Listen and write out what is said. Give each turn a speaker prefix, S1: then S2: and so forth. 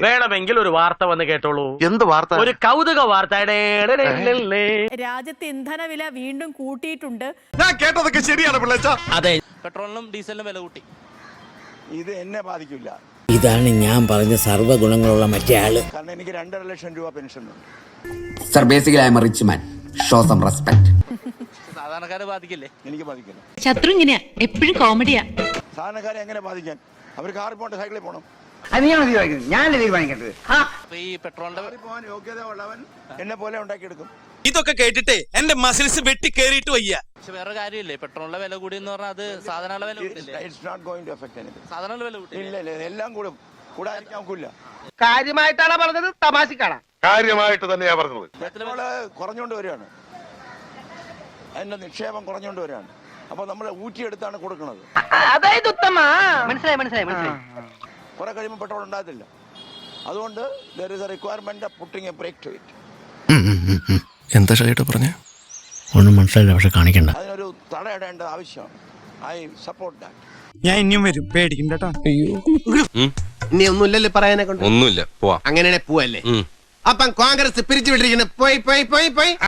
S1: വേണമെങ്കിൽ ഒരു വാർത്ത വന്ന് കേട്ടോളൂ.
S2: എന്ത് വാർത്ത?
S1: ഒരു കൗതുക വാർത്ത.
S3: രാജ്യത്ത് ഇന്ധനവില വീണ്ടും കൂട്ടിയിട്ടുണ്ട്.
S2: ഞാൻ കേട്ടതൊക്കെ ശരിയാണ് പിള്ളേച്ച.
S1: അതെ,
S4: പെട്രോളിനും ഡീസലിനും വില കൂട്ടി.
S5: ഇത് എന്നെ ബാധിക്കില്ല.
S6: ഇതാണ് ഞാൻ പറഞ്ഞ സർവ്വഗുണങ്ങളുള്ള മറ്റേ ആള്.
S5: കാരണം എനിക്ക് 2.5 ലക്ഷം രൂപ പെൻഷൻ ഉണ്ട്.
S7: Sir, basically I am a rich man. Show some respect.
S4: സാധാരണക്കാരെ ബാധിക്കില്ലേ?
S5: എനിക്ക് ബാധിക്കില്ല.
S8: ശത്രു ഇങ്ങനെയാ, എപ്പോഴും കോമഡിയാ.
S5: സാധാരണക്കാരെ എങ്ങനെ ബാധിക്കാൻ? അവർ കാറിൽ പോകണ്ട, സൈക്കിളിൽ പോകണം.
S4: അപ്പൊ ഈ പെട്രോളിന്റെ
S5: പോകാൻ യോഗ്യത ഉള്ളവൻ എന്നെ പോലെ ഉണ്ടാക്കിയെടുക്കും.
S9: ഇതൊക്കെ കേട്ടിട്ട് എന്റെ മസിൽസ് വെട്ടി കേറിയിട്ട് വയ്യ.
S4: പക്ഷെ വേറെ കാര്യമില്ലേ, പെട്രോളിന്റെ വില കൂടി എന്ന് പറഞ്ഞാൽ അത് സാധാരണ വില കൂട്ടില്ലേ?
S5: It's not going to affect anything.
S4: സാധാരണ വില കൂട്ടി
S5: ഇല്ല ഇല്ല, എല്ലാം കൂടും. കൂടാതിരിക്കാൻ ഒക്കില്ല.
S1: കാര്യമായിട്ടാണ് പറഞ്ഞത്, തമാശക്കാണ്.
S2: കാര്യമായിട്ട് തന്നെയാ പറഞ്ഞത്.
S5: പെട്രോള് കുറഞ്ഞുകൊണ്ട് വരികയാണ്, അതിന്റെ നിക്ഷേപം കുറഞ്ഞുകൊണ്ട് വരികയാണ്. അപ്പൊ നമ്മൾ ഊറ്റിയെടുത്താണ് കൊടുക്കുന്നത്.
S1: അതായത് ഉത്തമ മനസ്സിലായി.
S5: കുറെ കഴിയുമ്പോൾ പെട്രോൾ ഉണ്ടാകത്തില്ല. അതുകൊണ്ട് there is a requirement of putting a brake to it.
S9: എന്താ ഷൈട്ട് പറഞ്ഞേ?
S6: ഒന്നും മനസ്സിലായില്ല, പക്ഷെ കാണിക്കണ്ട.
S5: അതിനൊരു തടയിടേണ്ടത് ആവശ്യമാണ്. I support that.
S9: ഞാൻ ഇനിയും വരും, പേടിക്കണ്ട.
S10: ഇനി ഒന്നുമില്ലല്ലോ പറയാനെ കൊണ്ട്.
S2: ഒന്നുമില്ല, പോവാ.
S10: അങ്ങനെയാണെ പോവല്ലേ. അപ്പം കോൺഗ്രസ് പിരിച്ചു വിട്ടിരിക്കുന്നത് പോയി.